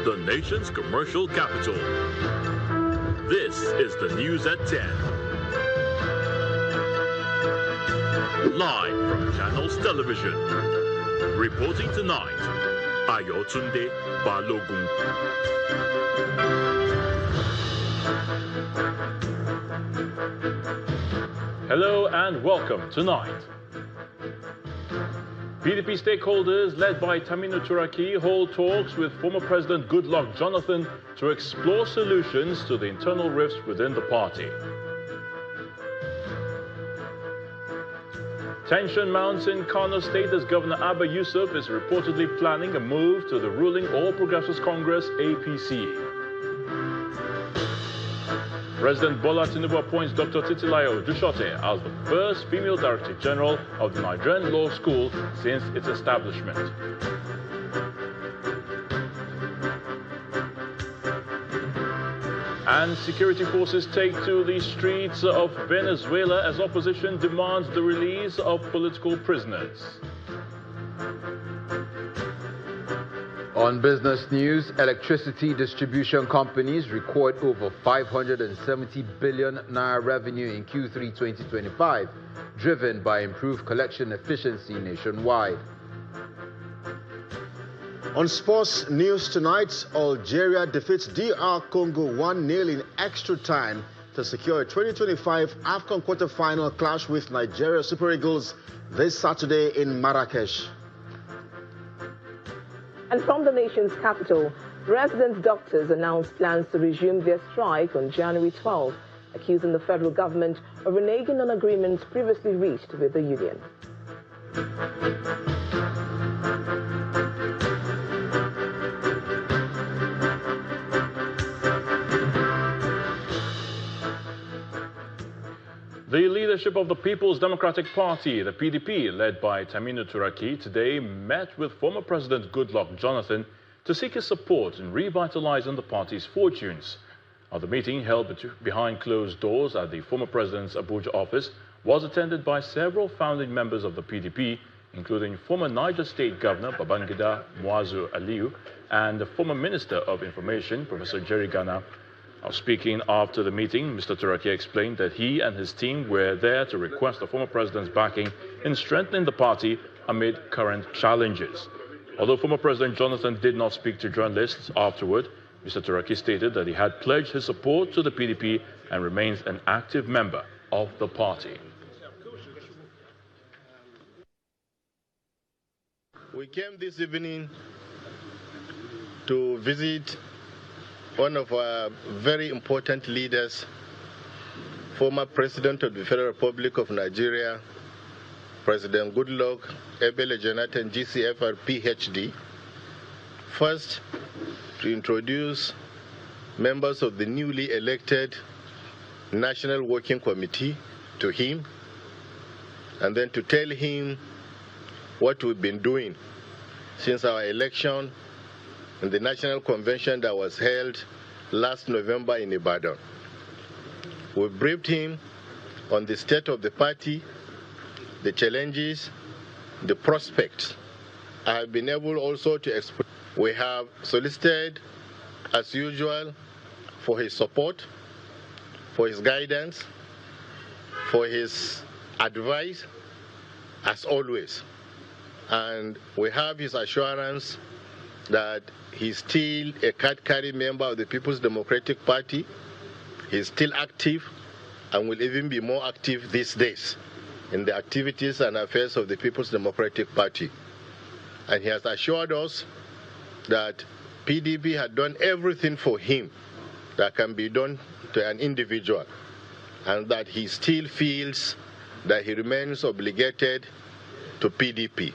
the nation's commercial capital. This is the news at 10. Live from Channels Television. Reporting tonight, Ayotunde Balogun. Hello and welcome tonight. PDP stakeholders led by Taminu Turaki hold talks with former President Goodluck Jonathan to explore solutions to the internal rifts within the party. Tension mounts in Kano State as Governor Abba Yusuf is reportedly planning a move to the ruling All Progressives Congress APC. President Bola Tinubu appoints Dr. Titilayo Dushote as the first female Director General of the Nigerian Law School since its establishment. And security forces take to the streets of Venezuela as opposition demands the release of political prisoners. On business news, electricity distribution companies record over 570 billion naira revenue in Q3 2025, driven by improved collection efficiency nationwide. On sports news tonight, Algeria defeats DR Congo 1-0 in extra time to secure a 2025 AFCON quarter-final clash with Nigeria Super Eagles this Saturday in Marrakesh. And from the nation's capital, resident doctors announced plans to resume their strike on January 12, accusing the federal government of reneging on agreements previously reached with the union. The leadership of the People's Democratic Party, the PDP, led by Taminu Turaki, today met with former President Goodluck Jonathan to seek his support in revitalizing the party's fortunes. The meeting, held behind closed doors at the former president's Abuja office, was attended by several founding members of the PDP, including former Niger State Governor Babangida Muazu Aliyu and the former Minister of Information, Professor Jerry Gana. Speaking after the meeting, Mr. Turaki explained that he and his team were there to request the former president's backing in strengthening the party amid current challenges. Although former President Jonathan did not speak to journalists afterward, Mr. Turaki stated that he had pledged his support to the PDP and remains an active member of the party. We came this evening to visit one of our very important leaders, former President of the Federal Republic of Nigeria, President Goodluck Ebele Jonathan, GCFR, PhD. First, to introduce members of the newly elected National Working Committee to him, and then to tell him what we've been doing since our election in the National Convention that was held last November in Ibadan. We briefed him on the state of the party, the challenges, the prospects. I have been able also to explain. We have solicited, as usual, for his support, for his guidance, for his advice, as always. And we have his assurance that he's still a card-carrying member of the People's Democratic Party. He's still active and will even be more active these days in the activities and affairs of the People's Democratic Party. And he has assured us that PDP had done everything for him that can be done to an individual, and that he still feels that he remains obligated to PDP.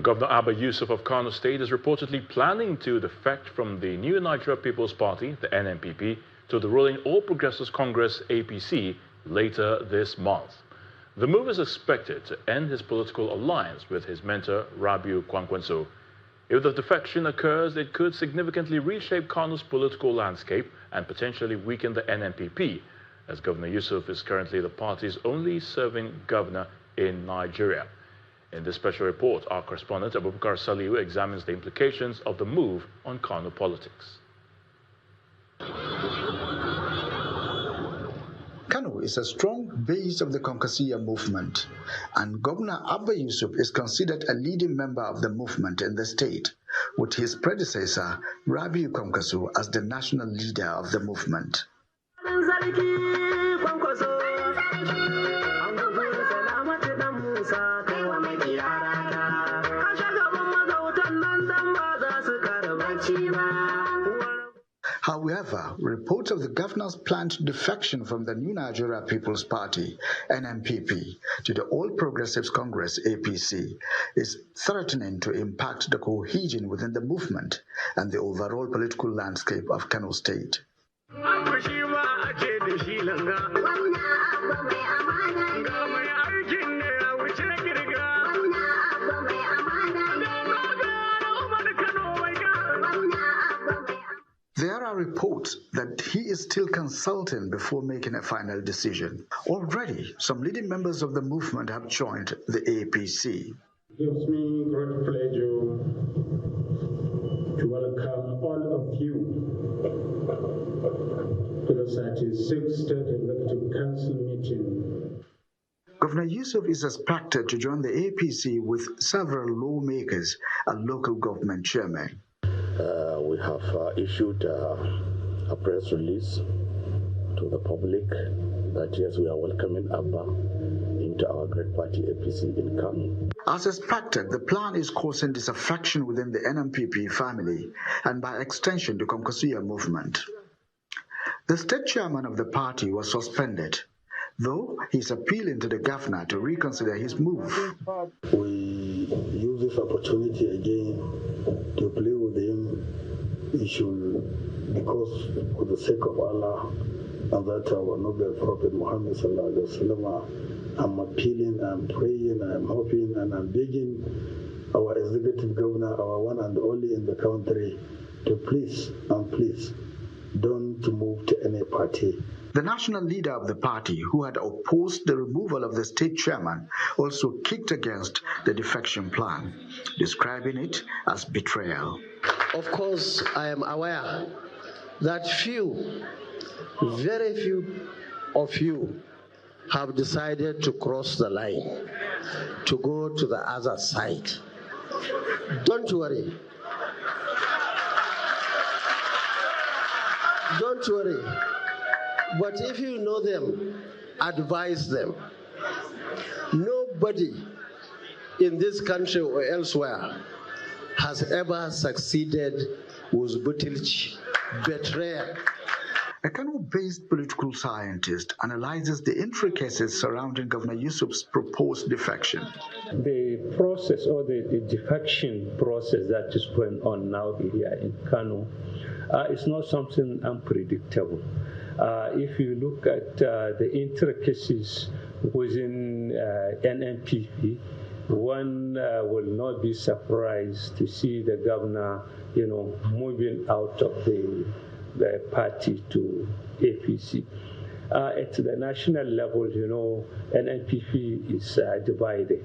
Governor Abba Yusuf of Kano State is reportedly planning to defect from the new Nigeria People's Party, the NNPP, to the ruling All Progressives Congress, APC, later this month. The move is expected to end his political alliance with his mentor, Rabiu Kwankwaso. If the defection occurs, it could significantly reshape Kano's political landscape and potentially weaken the NNPP, as Governor Yusuf is currently the party's only serving governor in Nigeria. In this special report, our correspondent Abubakar Saliu examines the implications of the move on Kano politics. Kano is a strong base of the Konkasiya movement, and Governor Abba Yusuf is considered a leading member of the movement in the state, with his predecessor, Rabiu Konkasu, as the national leader of the movement. However, reports of the governor's planned defection from the New Nigeria People's Party, NNPP, to the All Progressives Congress, APC, is threatening to impact the cohesion within the movement and the overall political landscape of Kano State. There are reports that he is still consulting before making a final decision. Already, some leading members of the movement have joined the APC. It gives me great pleasure to welcome all of you to the 36th State Executive Council meeting. Governor Yusuf is expected to join the APC with several lawmakers and local government chairmen. We have issued a press release to the public that yes, we are welcoming Abba into our great party APC in Kano. As expected, the plan is causing disaffection within the NNPP family and by extension the Konkasiya movement. The state chairman of the party was suspended, though he's appealing to the governor to reconsider his move. We use this opportunity again to play with him. He should, because for the sake of Allah and that our noble Prophet Muhammad sallallahu alaihi wasallam, I'm appealing, I'm praying, I'm hoping, and I'm begging our executive governor, our one and only in the country, to please don't move to any party. The national leader of the party, who had opposed the removal of the state chairman, also kicked against the defection plan, describing it as betrayal. Of course, I am aware that very few of you have decided to cross the line, to go to the other side. Don't worry. Don't worry. But if you know them, advise them. Nobody in this country or elsewhere has ever succeeded with buttilage, betrayal. A Kano-based political scientist analyzes the intricacies surrounding Governor Yusuf's proposed defection. The process or the defection process that is going on now here in Kano is not something unpredictable. If you look at the intricacies within NNPP, one will not be surprised to see the governor, moving out of the party to APC. At the national level, NNPP is divided.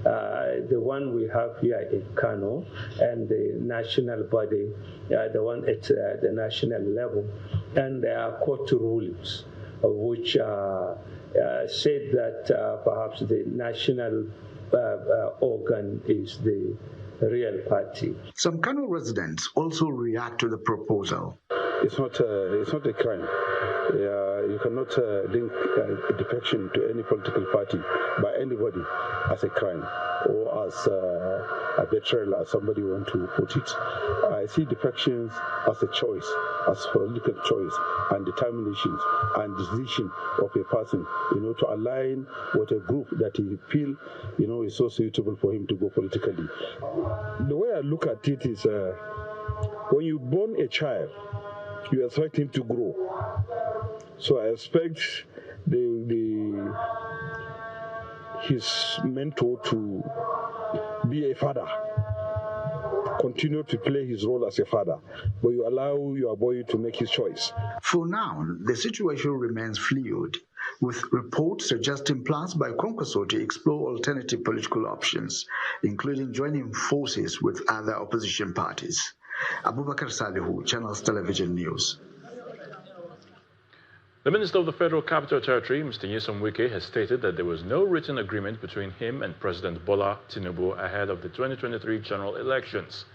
The one we have here in Kano and the national body, the one at the national level, and there are court rulings which said that perhaps the national organ is the real party. Some Kano residents also react to the proposal. It's not a crime. You cannot link defection to any political party by anybody as a crime or as a betrayal, as somebody want to put it. I see defections as a choice, as political choice and determination and decision of a person, to align with a group that he feel, is so suitable for him to go politically. The way I look at it is, when you born a child, you expect him to grow. So I expect his mentor to be a father, continue to play his role as a father, but you allow your boy to make his choice. For now, the situation remains fluid. with reports suggesting plans by Kwankwaso to explore alternative political options, including joining forces with other opposition parties. Abubakar Salihu, Channels Television News. The Minister of the Federal Capital Territory, Mr. Nyesom Wike, has stated that there was no written agreement between him and President Bola Tinubu ahead of the 2023 general elections.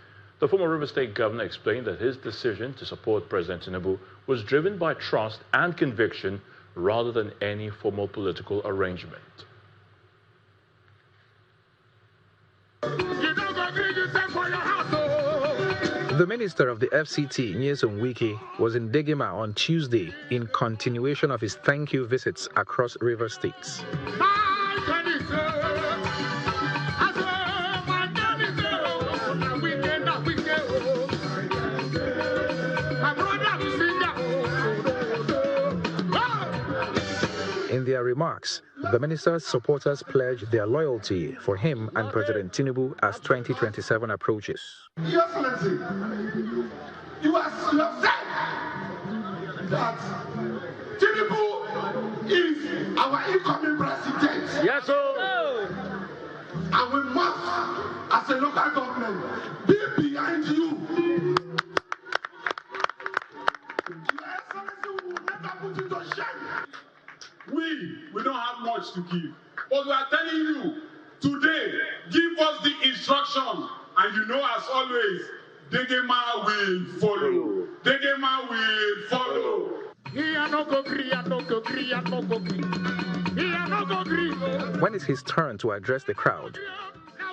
The former River State governor explained that his decision to support President Tinubu was driven by trust and conviction rather than any formal political arrangement. The minister of the FCT, Nyesom Wike, was in Degema on Tuesday in continuation of his thank you visits across river states. In their remarks, the minister's supporters pledged their loyalty for him and President Tinubu as 2027 approaches. Your Excellency, you have said that Tinubu is our incoming president. Yes, sir. And we must, as a local government, be behind you. Your Excellency will never put it to shame. We don't have much to give, but we are telling you today, give us the instruction, and you know, as always, Degema will follow. Degema will follow. When it's his turn to address the crowd,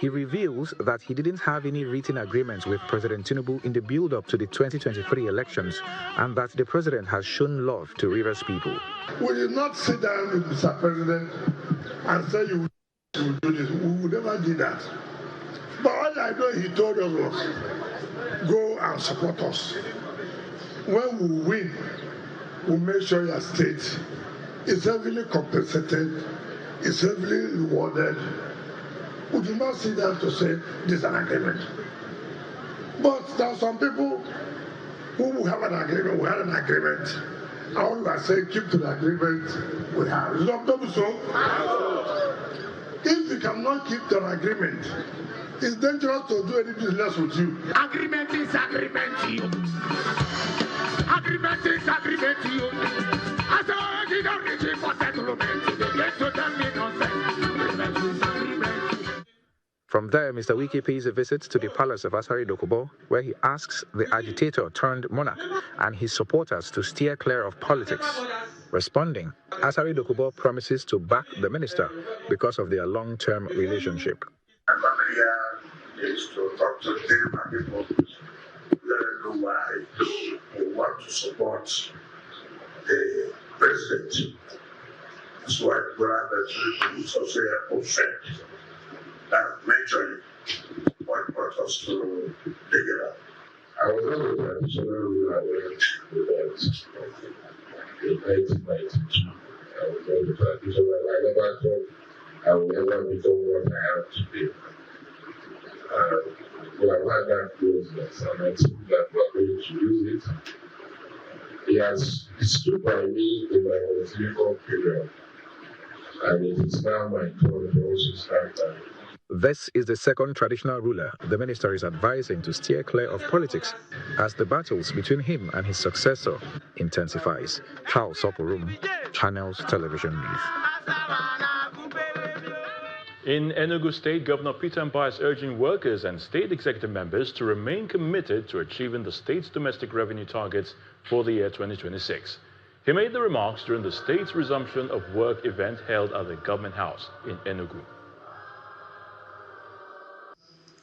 he reveals that he didn't have any written agreements with President Tinubu in the build-up to the 2023 elections, and that the president has shown love to Rivers people. We did not sit down with Mr. President and say you will do this. We would never do that. But all I know he told us was, go and support us. When we win, we'll make sure your state is heavily compensated, is heavily rewarded. We do not sit down to say this is an agreement. But there are some people who have an agreement, we had an agreement. And all we are saying, keep to the agreement we have. Is that so? If you cannot keep the agreement, it's dangerous to do any business with you. Agreement is agreement to you. Agreement is agreement to you. As long as you don't reach it for settlement, you get to tell me nonsense. Agreement is agreement. From there, Mr. Wike pays a visit to the palace of Asari Dokubo, where he asks the agitator turned monarch and his supporters to steer clear of politics. Responding, Asari Dokubo promises to back the minister because of their long-term relationship. My family here is to talk to them and people. Let them know why we want to support the president. That's why Brother is also a friend. Majorly, what brought us to together. I was on the traditional ruler with in 1992. I was on the traditional. I never thought I would ever become what I am today. But I've had that closeness, and I think that we're going to use it. He has stood by me in my most difficult period, and it is now my turn to also stand by. This is the second traditional ruler the minister is advising to steer clear of politics as the battles between him and his successor intensifies. Charles Soporum, Channels Television News. In Enugu State, Governor Peter Mbai is urging workers and state executive members to remain committed to achieving the state's domestic revenue targets for the year 2026. He made the remarks during the state's resumption of work event held at the Government House in Enugu.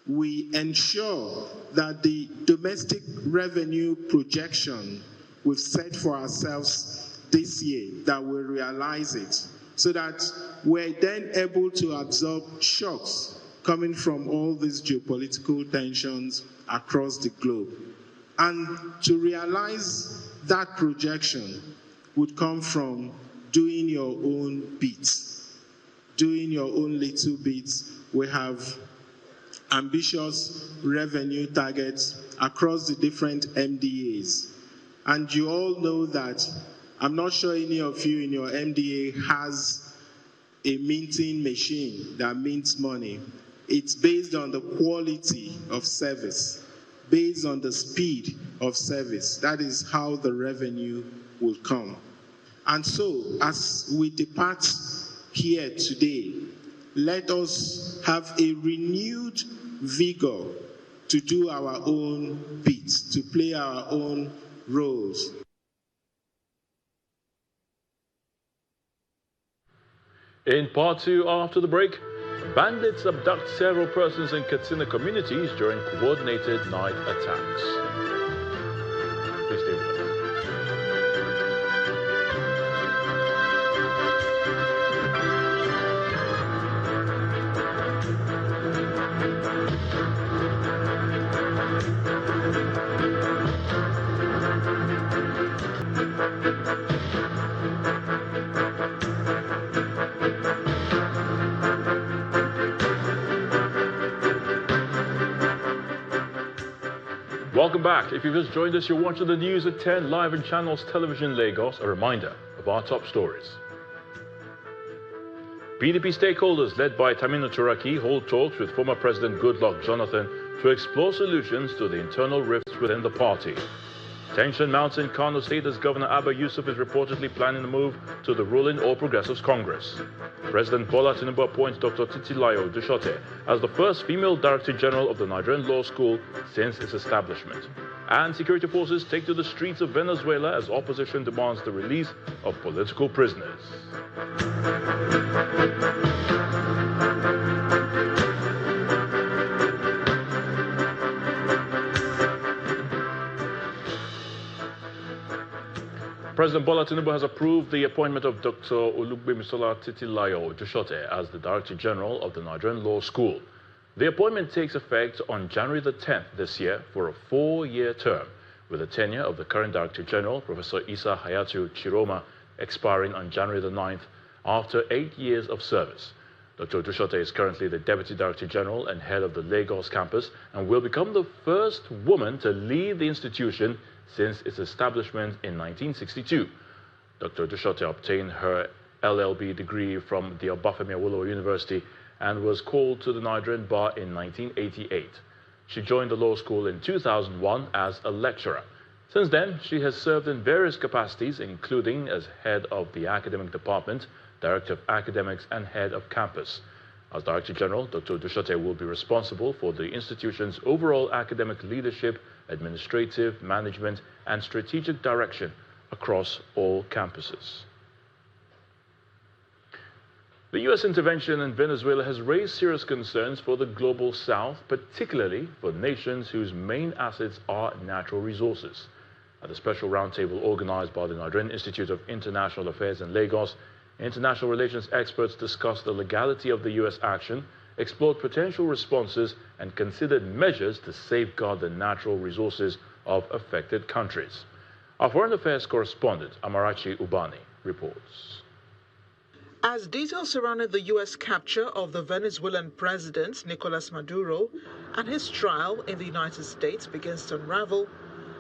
We ensure that the domestic revenue projection we've set for ourselves this year, that we realize it, so that we're then able to absorb shocks coming from all these geopolitical tensions across the globe. And to realize that projection would come from doing your own bits, doing your own little bits. We have ambitious revenue targets across the different MDAs. And you all know that I'm not sure any of you in your MDA has a minting machine that mints money. It's based on the quality of service, based on the speed of service. That is how the revenue will come. And so, as we depart here today, let us have a renewed vigor to do our own bit, to play our own roles. In part two, after the break, bandits abduct several persons in Katsina communities during coordinated night attacks. Please stay with us. Welcome back. If you've just joined us, you're watching the news at 10 live on Channels Television Lagos. A reminder of our top stories. PDP stakeholders led by Taminu Turaki hold talks with former President Goodluck Jonathan to explore solutions to the internal rifts within the party. Tension mounts in Kano State as Governor Abba Yusuf is reportedly planning a move to the ruling All Progressives Congress. President Bola Tinubu appoints Dr. Titilayo Dushote as the first female Director General of the Nigerian Law School since its establishment. And security forces take to the streets of Venezuela as opposition demands the release of political prisoners. President Bola Tinubu has approved the appointment of Dr. Olugbemisola Titilayo Dushote as the Director General of the Nigerian Law School. The appointment takes effect on January the 10th this year for a 4-year term, with the tenure of the current Director General, Professor Isa Hayatu Chiroma, expiring on January the 9th after 8 years of service. Dr. Dushote is currently the Deputy Director General and head of the Lagos campus and will become the first woman to lead the institution since its establishment in 1962. Dr. Dushote obtained her LLB degree from the Obafemi Awolowo University and was called to the Nigerian bar in 1988. She joined the law school in 2001 as a lecturer. Since then, she has served in various capacities, including as head of the academic department, director of academics, and head of campus. As Director General, Dr. Dushote will be responsible for the institution's overall academic leadership, administrative, management, and strategic direction across all campuses. The U.S. intervention in Venezuela has raised serious concerns for the global south, particularly for nations whose main assets are natural resources. At a special roundtable organized by the Nigerian Institute of International Affairs in Lagos, international relations experts discussed the legality of the U.S. action, explored potential responses, and considered measures to safeguard the natural resources of affected countries. Our foreign affairs correspondent, Amarachi Ubani, reports. As details surrounding the U.S. capture of the Venezuelan president, Nicolas Maduro, and his trial in the United States begins to unravel,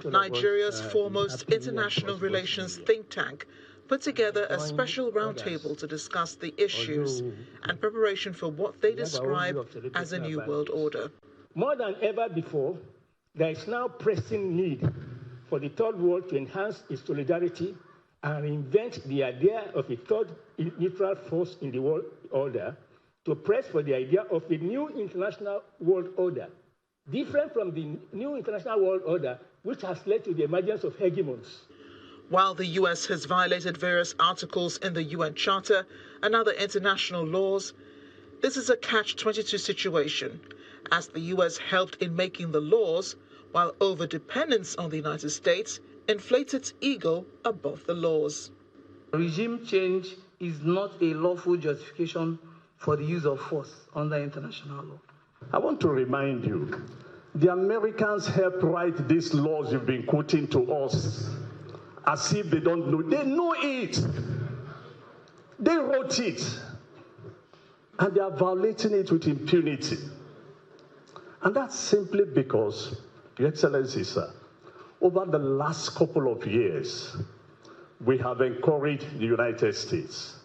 Nigeria's foremost international relations think tank put together a special roundtable to discuss the issues and preparation for what they describe as a new world order. More than ever before, there is now pressing need for the third world to enhance its solidarity and invent the idea of a third neutral force in the world order, to press for the idea of a new international world order, different from the new international world order, which has led to the emergence of hegemons. While the U.S. has violated various articles in the UN Charter and other international laws, this is a catch-22 situation, as the U.S. helped in making the laws, while over-dependence on the United States inflates its ego above the laws. Regime change is not a lawful justification for the use of force under international law. I want to remind you, the Americans helped write these laws you've been quoting to us as if they don't know. They know it. They wrote it. And they are violating it with impunity. And that's simply because, Your Excellency, sir, over the last couple of years, we have encouraged the United States.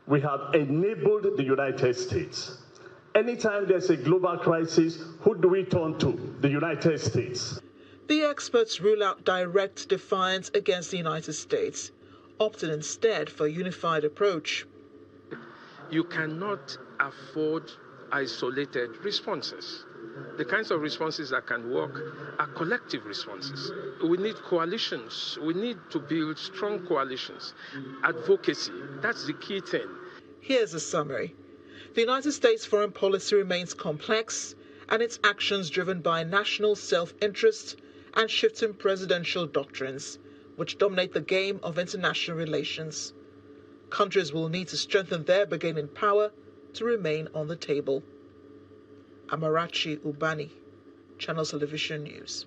We have enabled the United States. Anytime there's a global crisis, who do we turn to? The United States. The experts rule out direct defiance against the United States, opting instead for a unified approach. You cannot afford isolated responses. The kinds of responses that can work are collective responses. We need coalitions. We need to build strong coalitions. Advocacy, that's the key thing. Here's a summary. The United States foreign policy remains complex, and its actions driven by national self-interest and shifting presidential doctrines, which dominate the game of international relations. Countries will need to strengthen their bargaining power to remain on the table. Amarachi Ubani, Channels Television News.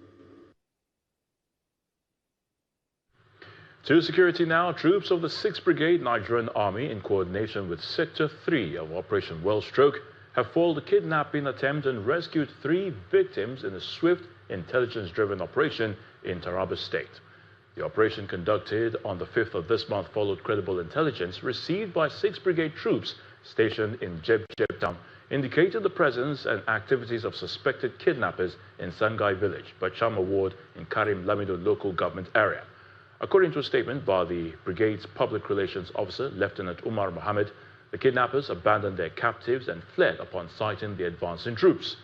To security now, troops of the 6th Brigade Nigerian Army, in coordination with Sector 3 of Operation Wellstroke, have foiled a kidnapping attempt and rescued 3 victims in a swift, intelligence-driven operation in Taraba State. The operation, conducted on the 5th of this month, followed credible intelligence received by 6th Brigade troops stationed in Jeb Town, indicated the presence and activities of suspected kidnappers in Sangai Village, Bachama Ward in Karim Lamido local government area. According to a statement by the brigade's public relations officer, Lieutenant Umar Mohammed, the kidnappers abandoned their captives and fled upon sighting the advancing troops.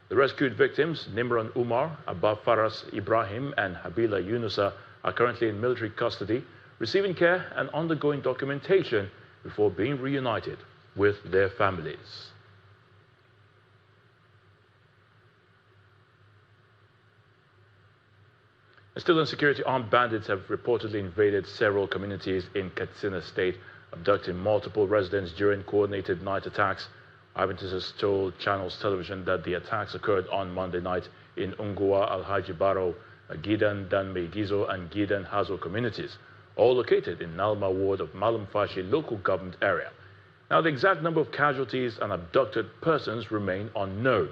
The rescued victims, Nimran Umar, Abba Faras Ibrahim, and Habila Yunusa, are currently in military custody, receiving care and undergoing documentation before being reunited with their families. Still in security, armed bandits have reportedly invaded several communities in Katsina State, abducting multiple residents during coordinated night attacks. Eyewitnesses told Channels Television that the attacks occurred on Monday night in Ungwa, Alhaji Baro, Gidan Danmegizo, and Gidan Hazo communities, all located in Nalma Ward of Malumfashi local government area. Now, the exact number of casualties and abducted persons remain unknown.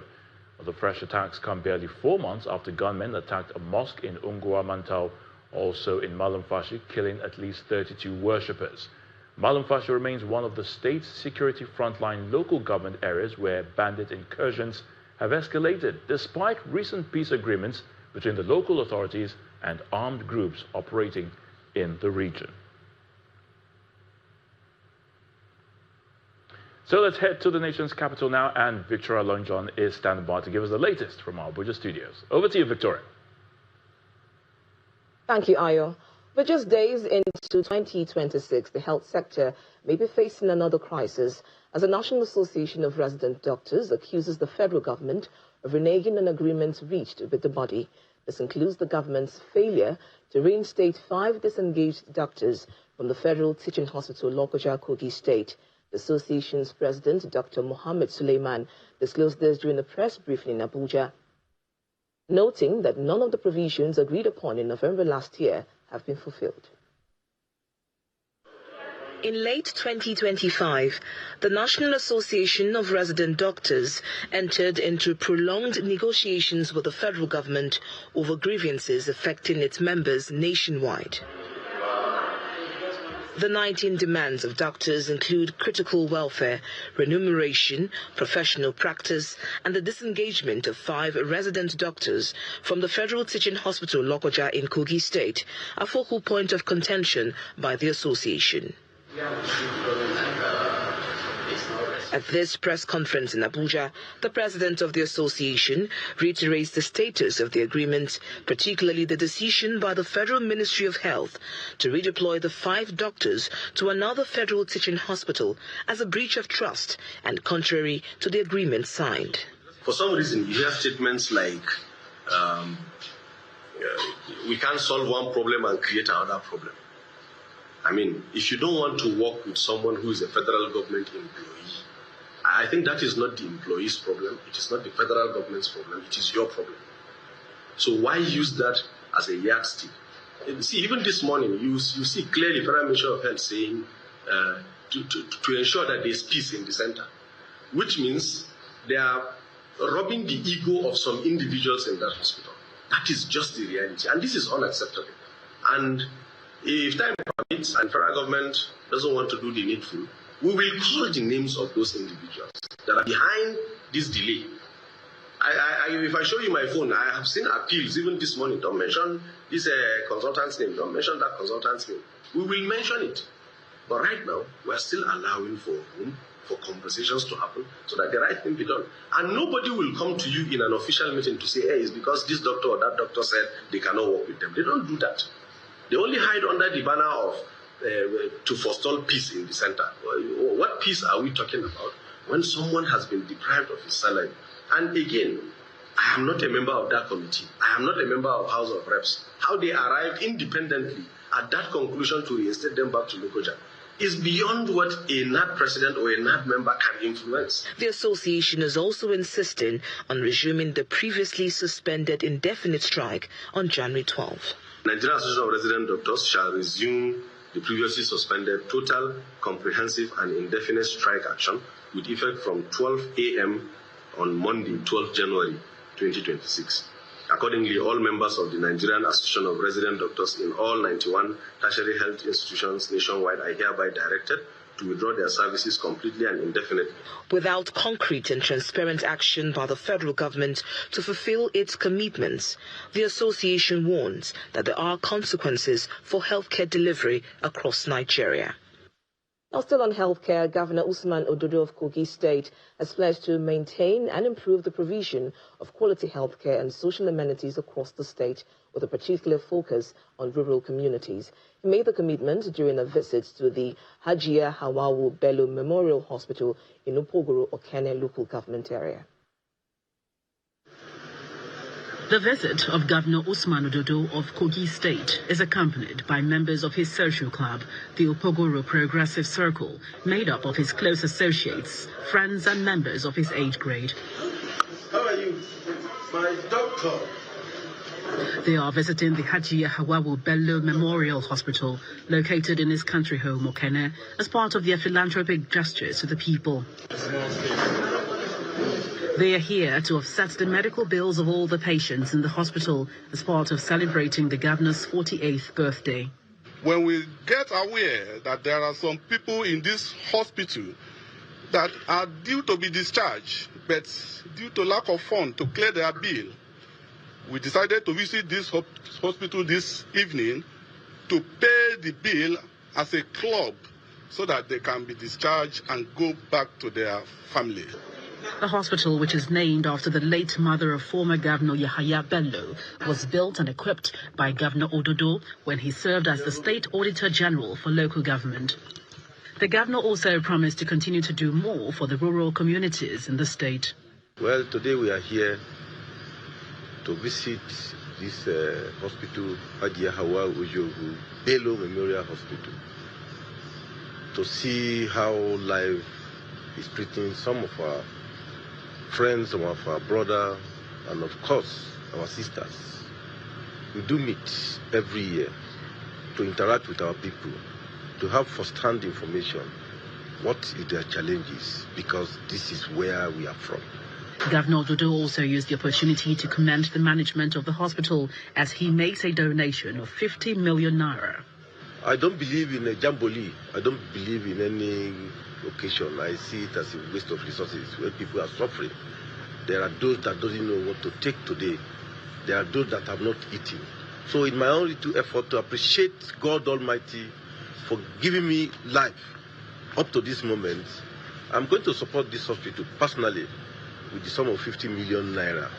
The fresh attacks come barely 4 months after gunmen attacked a mosque in Ungwa Mantau, also in Malumfashi, killing at least 32 worshippers. Malumfashi remains one of the state's security frontline local government areas where bandit incursions have escalated, despite recent peace agreements between the local authorities and armed groups operating in the region. So let's head to the nation's capital now, and Victoria Lonjon is standing by to give us the latest from our Abuja studios. Over to you, Victoria. Thank you, Ayo. But just days into 2026, the health sector may be facing another crisis as the National Association of Resident Doctors accuses the federal government of reneging on agreements reached with the body. This includes the government's failure to reinstate 5 disengaged doctors from the Federal Teaching Hospital, Lokoja, Kogi State. The association's president, Dr. Mohammed Suleiman, disclosed this during a press briefing in Abuja, noting that none of the provisions agreed upon in November last year have been fulfilled. In late 2025, the National Association of Resident Doctors entered into prolonged negotiations with the federal government over grievances affecting its members nationwide. The 19 demands of doctors include critical welfare, remuneration, professional practice, and the disengagement of 5 resident doctors from the Federal Teaching Hospital, Lokoja in Kogi State, a focal point of contention by the association. At this press conference in Abuja, the president of the association reiterates the status of the agreement, particularly the decision by the Federal Ministry of Health to redeploy the 5 doctors to another federal teaching hospital as a breach of trust and contrary to the agreement signed. For some reason, you hear statements like, we can't solve one problem and create another problem. I mean, if you don't want to work with someone who is a federal government employee, I think that is not the employee's problem. It is not the federal government's problem. It is your problem. So why use that as a yardstick? See, even this morning, you see clearly Federal Ministry of Health saying to ensure that there is peace in the center, which means they are robbing the ego of some individuals in that hospital. That is just the reality. And this is unacceptable. And If time permits and federal government doesn't want to do the needful, we will call the names of those individuals that are behind this delay. If I show you my phone, I have seen appeals even this morning. Don't mention this consultant's name. Don't mention that consultant's name. We will mention it. But right now, we are still allowing for room for conversations to happen so that the right thing be done. And nobody will come to you in an official meeting to say, hey, it's because this doctor or that doctor said they cannot work with them. They don't do that. They only hide under the banner of to forestall peace in the center. What peace are we talking about when someone has been deprived of his salary? And again, I am not a member of that committee. I am not a member of House of Reps. How they arrived independently at that conclusion to reinstate them back to Lokoja is beyond what a NAD president or a NAD member can influence. The association is also insisting on resuming the previously suspended indefinite strike on January 12th. Nigerian Association of Resident Doctors shall resume the previously suspended total, comprehensive and indefinite strike action with effect from 12 a.m. on Monday, 12 January 2026. Accordingly, all members of the Nigerian Association of Resident Doctors in all 91 tertiary health institutions nationwide are hereby directed to withdraw their services completely and indefinitely. Without concrete and transparent action by the federal government to fulfill its commitments, the association warns that there are consequences for healthcare delivery across Nigeria. Now, still on healthcare, Governor Usman Ododo of Kogi State has pledged to maintain and improve the provision of quality healthcare and social amenities across the state, with a particular focus on rural communities. He made the commitment during a visit to the Hajiya Hawawu Bello Memorial Hospital in Upogoro, Okene local government area. The visit of Governor Usman Ododo of Kogi State is accompanied by members of his social club, the Upogoro Progressive Circle, made up of his close associates, friends and members of his age grade. How are you? My doctor. They are visiting the Hajiya Hawawu Bello Memorial Hospital, located in his country home, Okene, as part of their philanthropic gestures to the people. They are here to offset the medical bills of all the patients in the hospital as part of celebrating the governor's 48th birthday. When we get aware that there are some people in this hospital that are due to be discharged, but due to lack of funds to clear their bill, we decided to visit this hospital this evening to pay the bill as a club so that they can be discharged and go back to their family. The hospital, which is named after the late mother of former Governor Yahaya Bello, was built and equipped by Governor Ododo when he served as the State Auditor General for local government. The governor also promised to continue to do more for the rural communities in the state. Well, today we are here to visit this hospital, Hajiya Hawawu Bello Memorial Hospital, to see how life is treating some of our friends, some of our brothers, and of course, our sisters. We do meet every year to interact with our people, to have first-hand information. What is their challenges? Because this is where we are from. Governor Ododo also used the opportunity to commend the management of the hospital as he makes a donation of 50 million naira. I don't believe in a jamboree. I don't believe in any occasion. I see it as a waste of resources where people are suffering. There are those that don't know what to take today. There are those that have not eaten. So in my own little effort to appreciate God Almighty for giving me life up to this moment, I'm going to support this hospital personally with the sum of 50 million naira.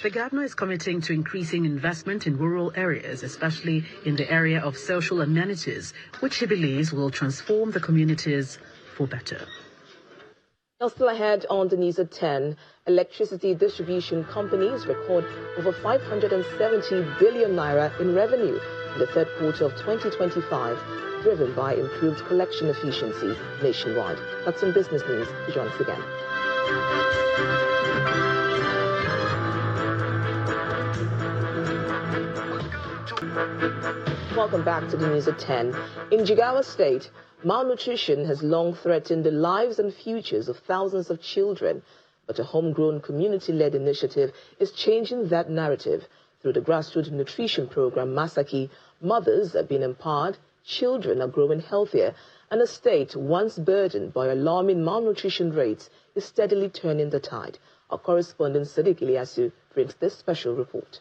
The governor is committing to increasing investment in rural areas, especially in the area of social amenities, which he believes will transform the communities for better. Now, still ahead on the news at 10, electricity distribution companies record over 570 billion naira in revenue in the third quarter of 2025, driven by improved collection efficiency nationwide. That's some business news to join us again. Welcome back to the news at 10. In Jigawa State, malnutrition has long threatened the lives and futures of thousands of children, but a homegrown community-led initiative is changing that narrative. Through the grassroots nutrition program Masaki, mothers are being empowered, children are growing healthier, and a state once burdened by alarming malnutrition rates is steadily turning the tide. Our correspondent Sadiq Ilyasu brings this special report.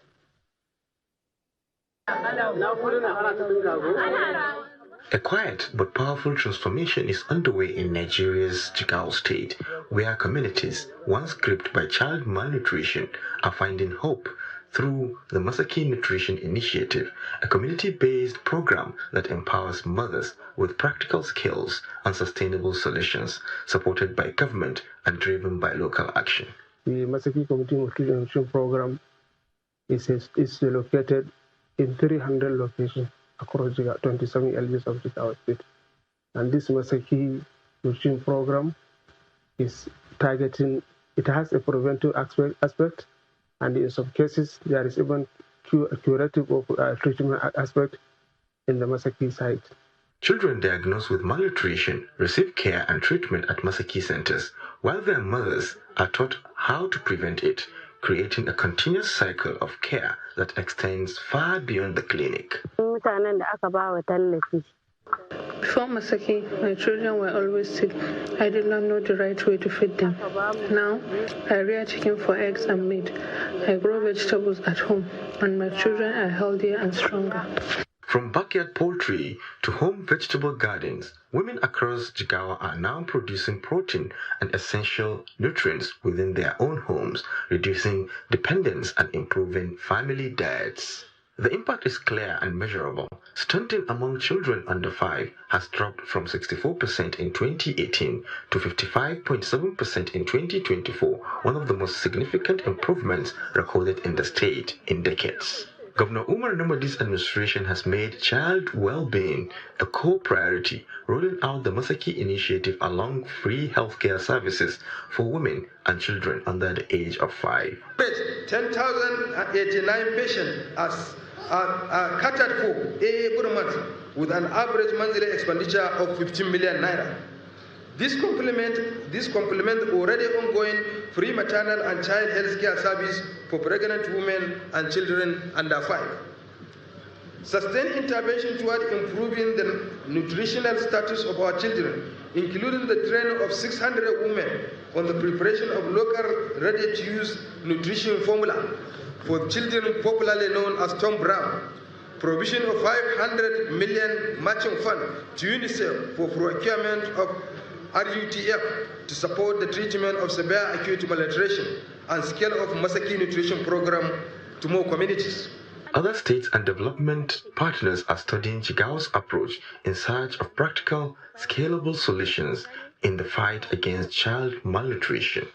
A quiet but powerful transformation is underway in Nigeria's Jigawa state, where communities once gripped by child malnutrition are finding hope through the Masaki Nutrition Initiative, a community-based program that empowers mothers with practical skills and sustainable solutions, supported by government and driven by local action. The Masaki Community Nutrition Program is located in 300 locations across 27 LGs of Jigawa State. And this Masaki Nutrition Program is targeting, it has a preventive aspect, and in some cases there is even a curative or treatment aspect in the Masaki site. Children diagnosed with malnutrition receive care and treatment at Masaki centers, while their mothers are taught how to prevent it, creating a continuous cycle of care that extends far beyond the clinic. Before Masaki, my children were always sick. I did not know the right way to feed them. Now, I rear chicken for eggs and meat. I grow vegetables at home, and my children are healthier and stronger. From backyard poultry to home vegetable gardens, women across Jigawa are now producing protein and essential nutrients within their own homes, reducing dependence and improving family diets. The impact is clear and measurable. Stunting among children under 5 has dropped from 64% in 2018 to 55.7% in 2024, one of the most significant improvements recorded in the state in decades. Governor Umar Namadi's administration has made child well-being a core priority, rolling out the Masaki initiative along free healthcare services for women and children under the age of 5. 10,089 patients are catered for every month with an average monthly expenditure of 15 million naira. This complement already ongoing free maternal and child health care service for pregnant women and children under 5. Sustained intervention toward improving the nutritional status of our children, including the training of 600 women on the preparation of local ready-to-use nutrition formula for children popularly known as Tom Brown, provision of 500 million matching fund to UNICEF for procurement of RUTF to support the treatment of severe acute malnutrition and scale of Masaki nutrition program to more communities. Other states and development partners are studying Jigawa's approach in search of practical, scalable solutions in the fight against child malnutrition.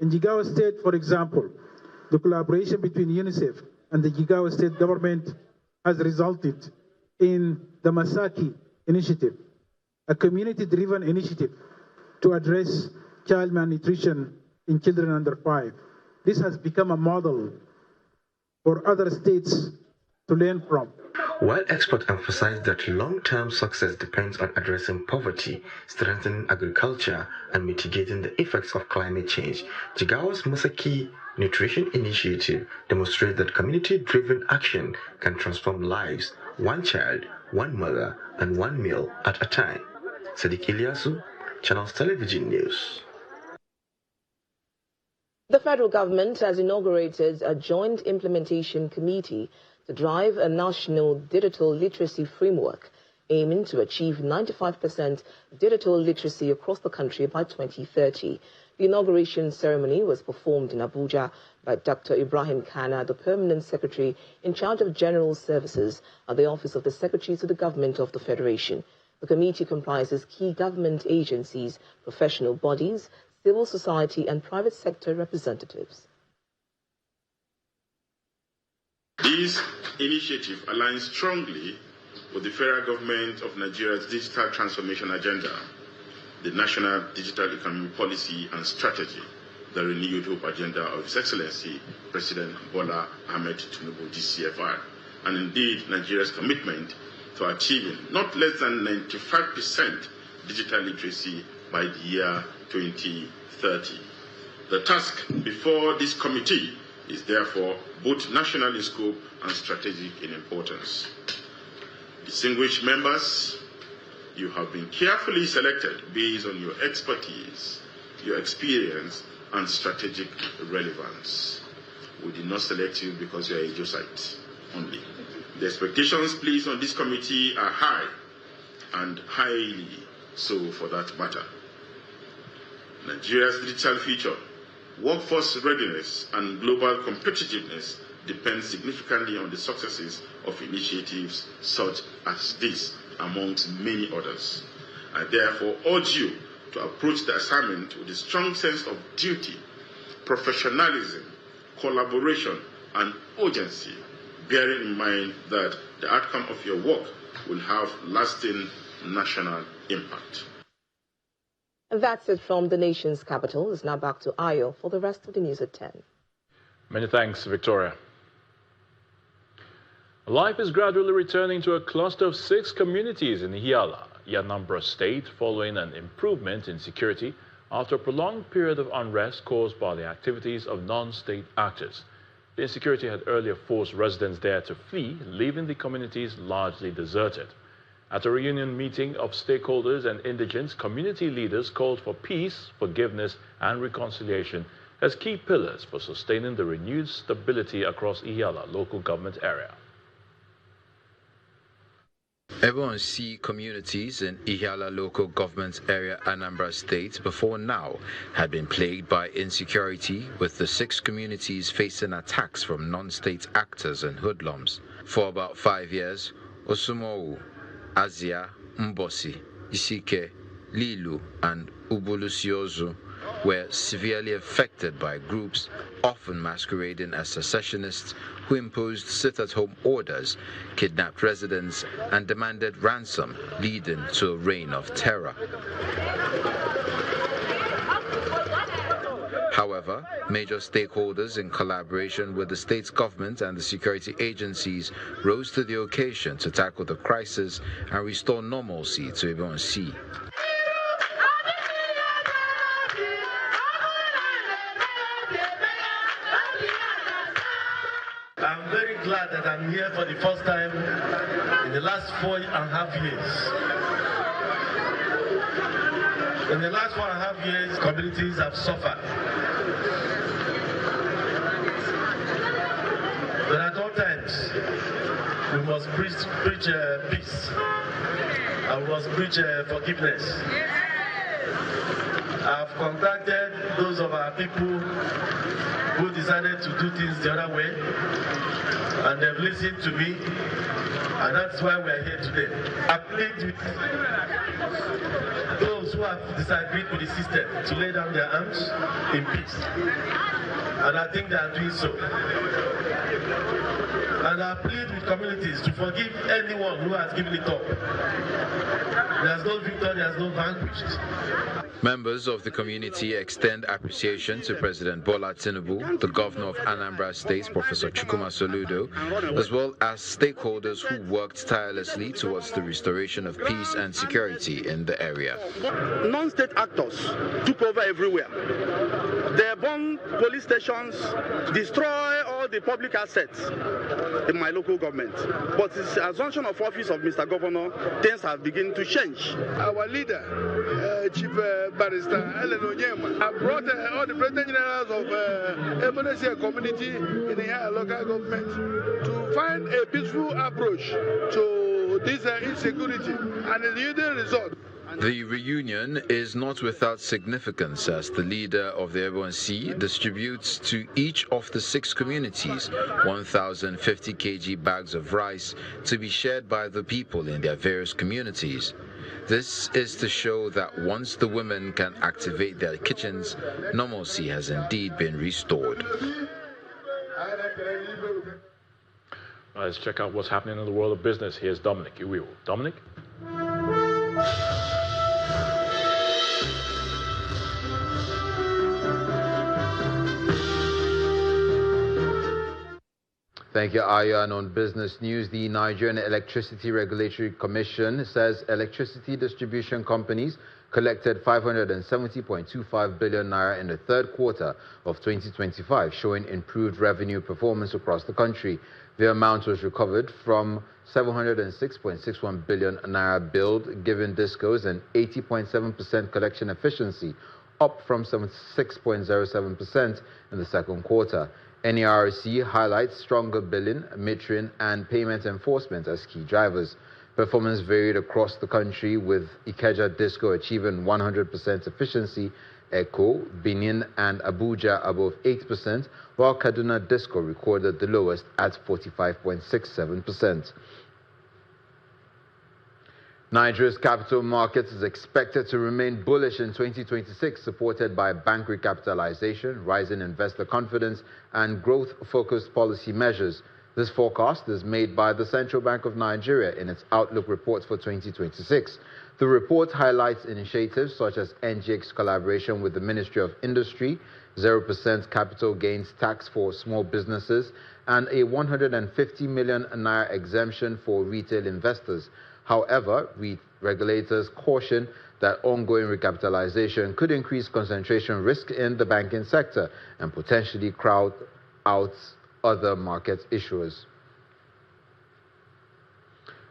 In Jigawa State, for example, the collaboration between UNICEF and the Jigawa State government has resulted in the Masaki Initiative, a community-driven initiative to address child malnutrition in children under 5. This has become a model for other states to learn from. While experts emphasize that long-term success depends on addressing poverty, strengthening agriculture, and mitigating the effects of climate change, Jigawa's Masaki Nutrition Initiative demonstrates that community-driven action can transform lives, one child, one mother, and one meal at a time. Sadiq Ilyasu, Channels Television News. The federal government has inaugurated a joint implementation committee to drive a national digital literacy framework, aiming to achieve 95% digital literacy across the country by 2030. The inauguration ceremony was performed in Abuja by Dr. Ibrahim Kano, the Permanent Secretary in charge of General Services at the Office of the Secretary to the Government of the Federation. The committee comprises key government agencies, professional bodies, civil society and private sector representatives. This initiative aligns strongly with the federal government of Nigeria's digital transformation agenda, the National Digital Economy Policy and Strategy, the renewed hope agenda of His Excellency President Bola Ahmed Tinubu, GCFR, and indeed Nigeria's commitment to achieving not less than 95% digital literacy by the year 2030. The task before this committee is therefore both national in scope and strategic in importance. Distinguished members, you have been carefully selected based on your expertise, your experience, and strategic relevance. We did not select you because you are a Josite only. The expectations placed on this committee are high, and highly so for that matter. Nigeria's digital future, workforce readiness, and global competitiveness depend significantly on the successes of initiatives such as this, amongst many others. I therefore urge you to approach the assignment with a strong sense of duty, professionalism, collaboration, and urgency, bearing in mind that the outcome of your work will have lasting national impact. And that's it from the nation's capital. It's now back to Ayo for the rest of the news at 10. Many thanks, Victoria. Life is gradually returning to a cluster of 6 communities in Ihiala, Anambra State, following an improvement in security after a prolonged period of unrest caused by the activities of non-state actors. The insecurity had earlier forced residents there to flee, leaving the communities largely deserted. At a reunion meeting of stakeholders and indigents, community leaders called for peace, forgiveness, and reconciliation as key pillars for sustaining the renewed stability across Ihiala local government area. Everyone see communities in Ihiala local government area, Anambra State, before now had been plagued by insecurity, with the 6 communities facing attacks from non-state actors and hoodlums. For about 5 years, Osumowu, Azia, Mbosi, Isike, Lilu, and Ubulusiozu were severely affected by groups, often masquerading as secessionists, who imposed sit-at-home orders, kidnapped residents, and demanded ransom, leading to a reign of terror. However, major stakeholders, in collaboration with the state's government and the security agencies, rose to the occasion to tackle the crisis and restore normalcy to Ebonyi. I'm very glad that I'm here for the first time in the last 4.5 years. In the last 4.5 years, communities have suffered. But at all times, we must preach peace. And we must preach forgiveness. I've contacted those of our people who decided to do things the other way, and they've listened to me, and that's why we're here today. I plead with those who have disagreed with the system to lay down their arms in peace, and I think they are doing so. And I plead with communities to forgive anyone who has given it up. There's no victor, there's no vanquished. Members of the community extend appreciation to President Bola Tinubu, the governor of Anambra State, Professor Chukwuma Soludo, as well as stakeholders who worked tirelessly towards the restoration of peace and security in the area. Non-state actors took over everywhere. They bomb police stations, destroy all the public assets in my local government. But since the assumption of office of Mr. Governor, things have begun to change. Our leader, Chief Barrister Ellen Onyema, have brought all the President Generals of Ebenezer community in the local government to find a peaceful approach to this insecurity, and the yielding result. The reunion is not without significance, as the leader of the Ebonyi distributes to each of the 6 communities 1,050 kg bags of rice to be shared by the people in their various communities. This is to show that once the women can activate their kitchens, normalcy has indeed been restored. Let's check out what's happening in the world of business. Here's Dominic Iwiwo. Dominic? Thank you, Aya. And on business news, the Nigerian Electricity Regulatory Commission says electricity distribution companies collected 570.25 billion naira in the third quarter of 2025, showing improved revenue performance across the country. The amount was recovered from 706.61 billion naira billed, giving discos an 80.7% collection efficiency, up from 76.07% in the second quarter. NERC highlights stronger billing, metering, and payment enforcement as key drivers. Performance varied across the country, with Ikeja Disco achieving 100% efficiency, Eko, Benin, and Abuja above 8%, while Kaduna Disco recorded the lowest at 45.67%. Nigeria's capital markets is expected to remain bullish in 2026, supported by bank recapitalization, rising investor confidence, and growth-focused policy measures. This forecast is made by the Central Bank of Nigeria in its Outlook report for 2026. The report highlights initiatives such as NGX collaboration with the Ministry of Industry, 0% capital gains tax for small businesses, and a 150 million naira exemption for retail investors. However, regulators caution that ongoing recapitalization could increase concentration risk in the banking sector and potentially crowd out other market issuers.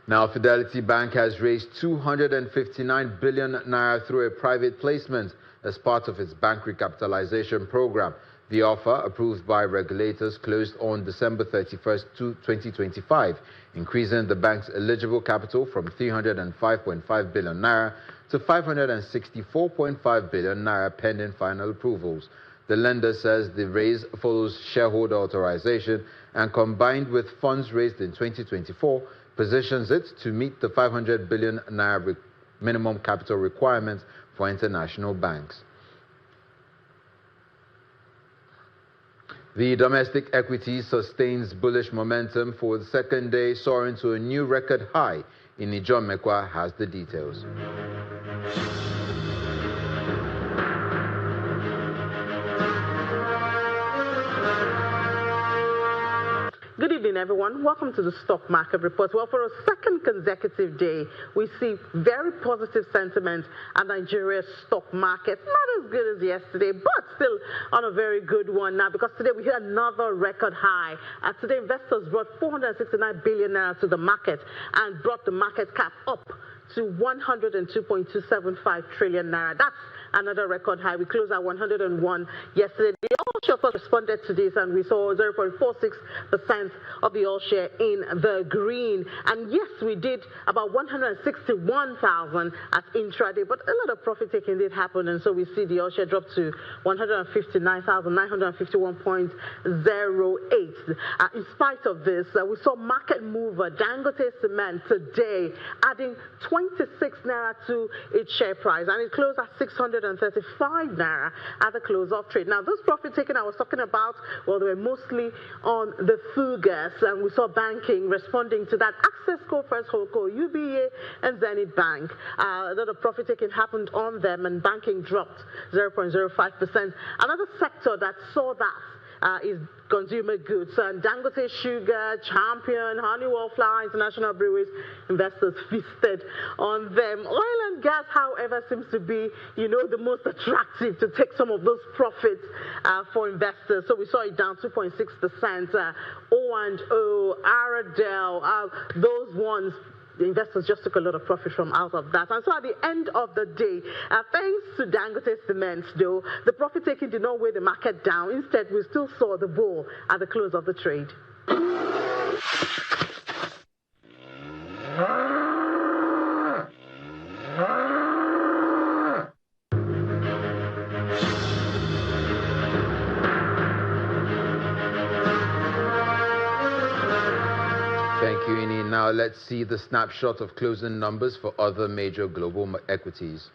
Now, Fidelity Bank has raised 259 billion naira through a private placement as part of its bank recapitalization program. The offer, approved by regulators, closed on December 31st, 2025, increasing the bank's eligible capital from 305.5 billion naira to 564.5 billion naira pending final approvals. The lender says the raise follows shareholder authorization and, combined with funds raised in 2024, positions it to meet the 500 billion naira minimum capital requirement for international banks. The domestic equity sustains bullish momentum for the second day, soaring to a new record high. Inijon Mekwa has the details. Good evening, everyone. Welcome to the Stock Market Report. Well, for a second consecutive day, we see very positive sentiment at Nigeria's stock market. Not as good as yesterday, but still on a very good one now, because today we hit another record high. Today, investors brought 469 billion naira to the market and brought the market cap up to 102.275 trillion naira. That's another record high. We closed at 101 yesterday. The all share responded to this, and we saw 0.46% of the all share in the green. And yes, we did about 161,000 at intraday, but a lot of profit taking did happen, and so we see the all share drop to 159,951.08. In spite of this, we saw market mover Dangote Cement today adding 26 naira to its share price, and it closed at 635 naira at the close of trade. Now, those profit taking I was talking about, well, they were mostly on the food gas, and we saw banking responding to that. Access Co, First Holdco, UBA, and Zenith Bank. A lot of profit taking happened on them, and banking dropped 0.05%. Another sector that saw that is consumer goods. And Dangote Sugar, Champion, Honeywell Flour, International Breweries, investors feasted on them. Oil and gas, however, seems to be, the most attractive to take some of those profits for investors. So we saw it down 2.6%. O&O, Aradel, those ones, the investors just took a lot of profit from out of that. And so at the end of the day, thanks to Dangote Cement, though, the profit taking did not weigh the market down. Instead, we still saw the bull at the close of the trade. Thank you, Ini. Now let's see the snapshot of closing numbers for other major global equities.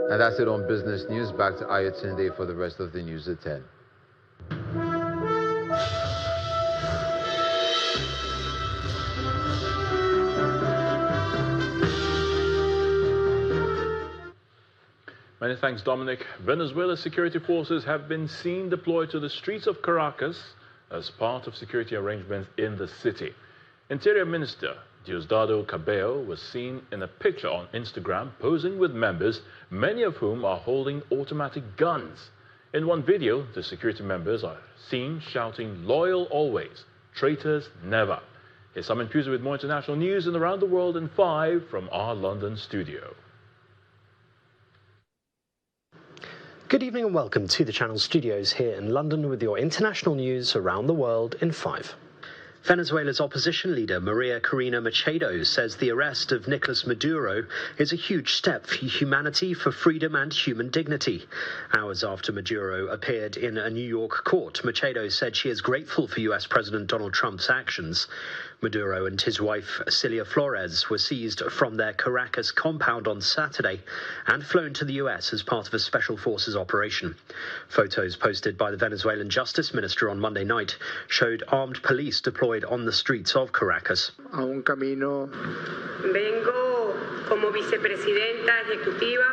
And that's it on business news. Back to Ayotunde for the rest of the news at 10. Many thanks, Dominic. Venezuela's security forces have been seen deployed to the streets of Caracas as part of security arrangements in the city. Interior Minister Diosdado Cabello was seen in a picture on Instagram posing with members, many of whom are holding automatic guns. In one video, the security members are seen shouting, "Loyal always, traitors never." Here's Simon Puser with more international news and around the world in 5 from our London studio. Good evening and welcome to the Channel Studios here in London with your international news around the world in 5. Venezuela's opposition leader Maria Corina Machado says the arrest of Nicolas Maduro is a huge step for humanity, for freedom and human dignity. Hours after Maduro appeared in a New York court, Machado said she is grateful for US President Donald Trump's actions. Maduro and his wife Cilia Flores were seized from their Caracas compound on Saturday and flown to the US as part of a special forces operation. Photos posted by the Venezuelan Justice Minister on Monday night showed armed police deployed on the streets of Caracas.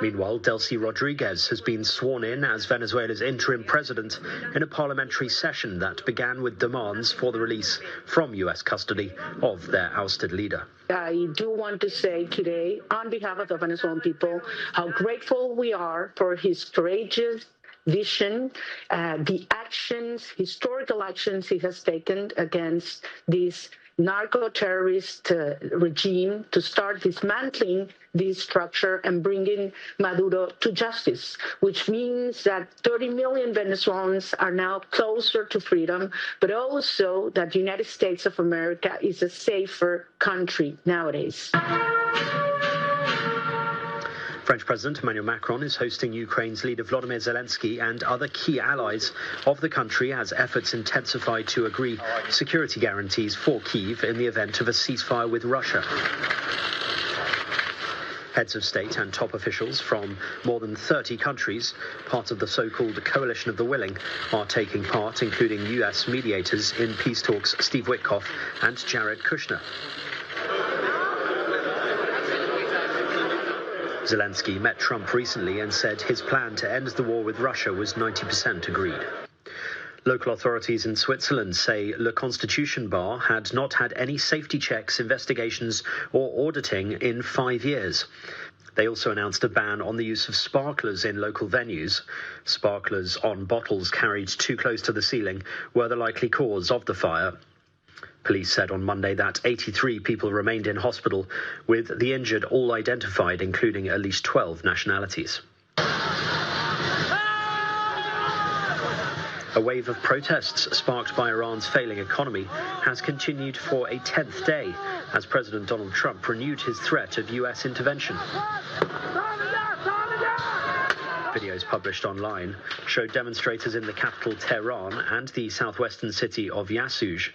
Meanwhile, Delcy Rodriguez has been sworn in as Venezuela's interim president in a parliamentary session that began with demands for the release from US custody of their ousted leader. I do want to say today, on behalf of the Venezuelan people, how grateful we are for his courageous vision, the actions, historical actions he has taken against this narco-terrorist regime to start dismantling this structure and bringing Maduro to justice, which means that 30 million Venezuelans are now closer to freedom, but also that the United States of America is a safer country nowadays. French President Emmanuel Macron is hosting Ukraine's leader Volodymyr Zelensky and other key allies of the country as efforts intensify to agree security guarantees for Kyiv in the event of a ceasefire with Russia. Heads of state and top officials from more than 30 countries, part of the so-called Coalition of the Willing, are taking part, including US mediators in peace talks Steve Witkoff and Jared Kushner. Zelensky met Trump recently and said his plan to end the war with Russia was 90% agreed. Local authorities in Switzerland say Le Constitution Bar had not had any safety checks, investigations or auditing in 5 years. They also announced a ban on the use of sparklers in local venues. Sparklers on bottles carried too close to the ceiling were the likely cause of the fire. Police said on Monday that 83 people remained in hospital, with the injured all identified, including at least 12 nationalities. A wave of protests sparked by Iran's failing economy has continued for a 10th day as President Donald Trump renewed his threat of US intervention. Videos published online showed demonstrators in the capital Tehran and the southwestern city of Yasuj.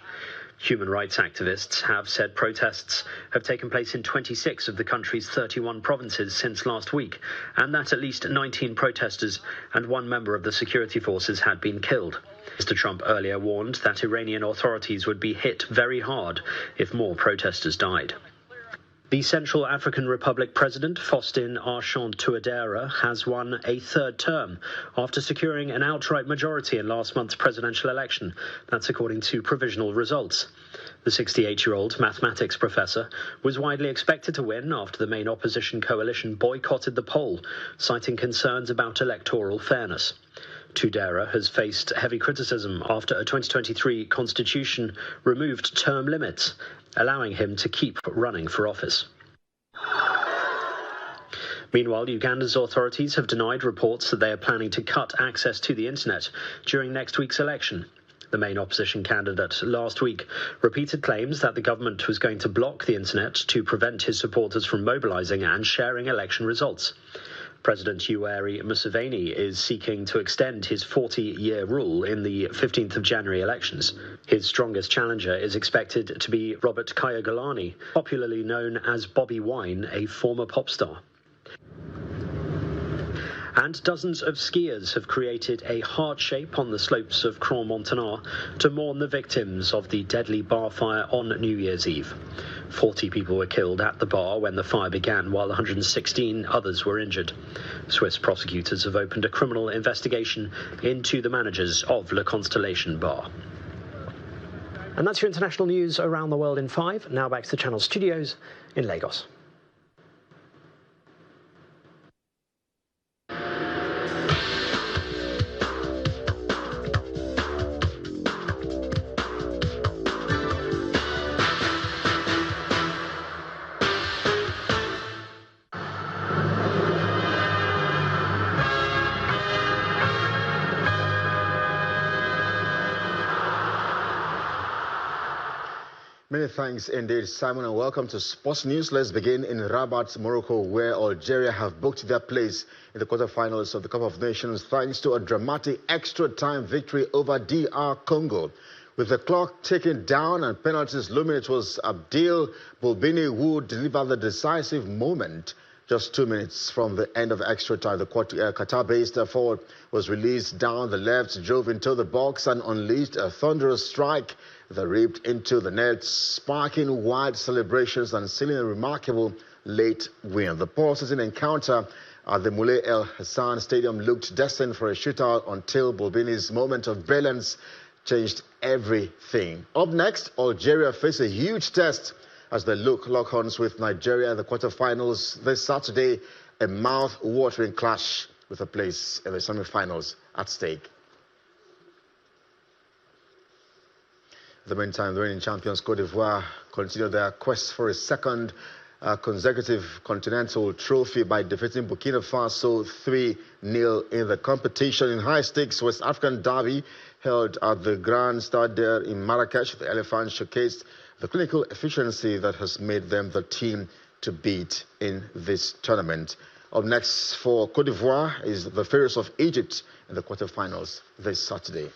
Human rights activists have said protests have taken place in 26 of the country's 31 provinces since last week, and that at least 19 protesters and one member of the security forces had been killed. Mr. Trump earlier warned that Iranian authorities would be hit very hard if more protesters died. The Central African Republic President, Faustin Archange Touadera, has won a third term after securing an outright majority in last month's presidential election. That's according to provisional results. The 68-year-old mathematics professor was widely expected to win after the main opposition coalition boycotted the poll, citing concerns about electoral fairness. Touadera has faced heavy criticism after a 2023 constitution removed term limits, allowing him to keep running for office. Meanwhile, Uganda's authorities have denied reports that they are planning to cut access to the internet during next week's election. The main opposition candidate last week repeated claims that the government was going to block the internet to prevent his supporters from mobilizing and sharing election results. President Yoweri Museveni is seeking to extend his 40-year rule in the 15th of January elections. His strongest challenger is expected to be Robert Kyagulanyi, popularly known as Bobby Wine, a former pop star. And dozens of skiers have created a heart shape on the slopes of Crans-Montana to mourn the victims of the deadly bar fire on New Year's Eve. 40 people were killed at the bar when the fire began, while 116 others were injured. Swiss prosecutors have opened a criminal investigation into the managers of Le Constellation Bar. And that's your international news around the world in 5. Now back to the Channel studios in Lagos. Many thanks indeed, Simon, and welcome to Sports News. Let's begin in Rabat, Morocco, where Algeria have booked their place in the quarterfinals of the Cup of Nations thanks to a dramatic extra-time victory over DR Congo. With the clock ticking down and penalties looming, it was Abdel Boulbini who delivered the decisive moment. Just 2 minutes from the end of extra time, the Qatar-based forward was released down the left, drove into the box and unleashed a thunderous strike that ripped into the net, sparking wide celebrations and sealing a remarkable late win. The pulsating encounter at the Moulay El Hassan Stadium looked destined for a shootout until Boulbini's moment of brilliance changed everything. Up next, Algeria face a huge test as they lock horns with Nigeria in the quarterfinals this Saturday, a mouth-watering clash with a place in the semi-finals at stake. In the meantime, the reigning champions Côte d'Ivoire continue their quest for a second consecutive continental trophy by defeating Burkina Faso 3-0 in the competition. In high-stakes West African derby held at the Grand Stade there in Marrakech, the Elephants showcased the clinical efficiency that has made them the team to beat in this tournament. Up next for Côte d'Ivoire is the Pharaohs of Egypt in the quarterfinals this Saturday.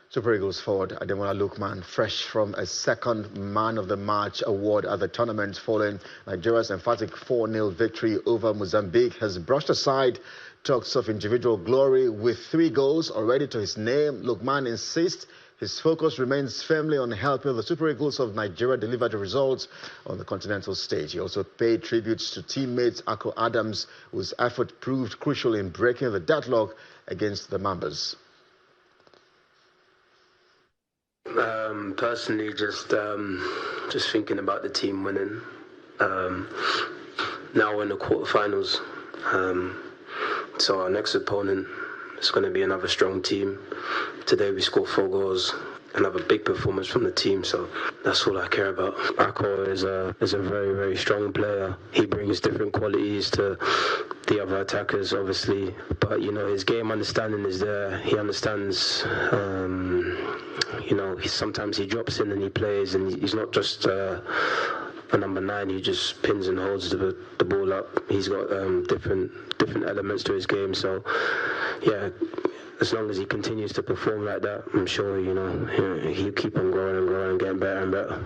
Super Eagles forward Ademola Lookman, fresh from a second Man of the Match award at the tournament following Nigeria's emphatic 4-0 victory over Mozambique, has brushed aside talks of individual glory. With 3 goals already to his name, Lookman insists his focus remains firmly on helping the Super Eagles of Nigeria deliver the results on the continental stage. He also paid tributes to teammate Ako Adams, whose effort proved crucial in breaking the deadlock against the Mambas. Personally, just thinking about the team winning. Now we're in the quarterfinals. So our next opponent is going to be another strong team. Today we scored 4 goals. Another big performance from the team, so that's all I care about. Ako is a very, very strong player. He brings different qualities to the other attackers, obviously, but you know, his game understanding is there. He understands, you know, sometimes he drops in and he plays, and he's not just a number 9 who just pins and holds the ball up. He's got different elements to his game, so yeah, as long as he continues to perform like that, I'm sure, you know, he'll keep on growing and growing and getting better and better.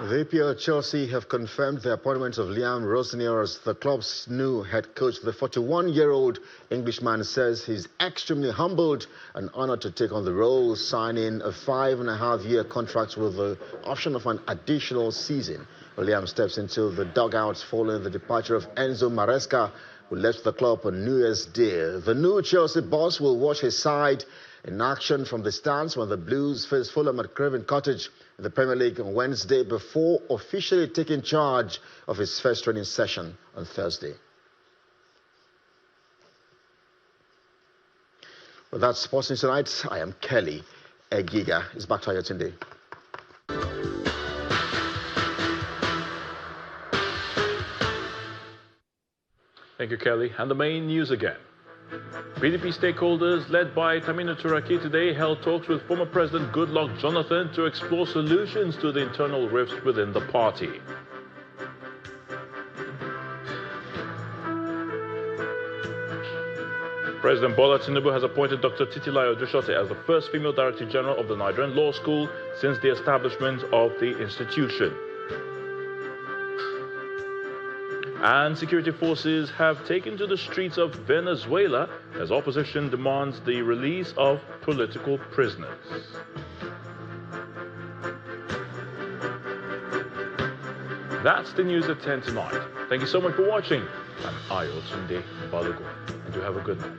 The EPL Chelsea have confirmed the appointment of Liam Rosenior as the club's new head coach. The 41-year-old Englishman says he's extremely humbled and honored to take on the role, signing a 5.5-year contract with the option of an additional season. Liam steps into the dugout following the departure of Enzo Maresca, who left the club on New Year's Day. The new Chelsea boss will watch his side in action from the stands when the Blues face Fulham at Craven Cottage in the Premier League on Wednesday, before officially taking charge of his first training session on Thursday. Well, that's Sports News Tonight. I am Kelly Egiga. It's back to Ayotunde. Thank you, Kelly. And the main news again. PDP stakeholders, led by Tamina Turaki, today held talks with former President Goodluck Jonathan to explore solutions to the internal rifts within the party. President Bola Tinubu has appointed Dr. Titilayo Dushote as the first female Director General of the Nigerian Law School since the establishment of the institution. And security forces have taken to the streets of Venezuela as opposition demands the release of political prisoners. That's the news at 10 tonight. Thank you so much for watching. I'm Ayo Tunde Balogun, and you have a good night.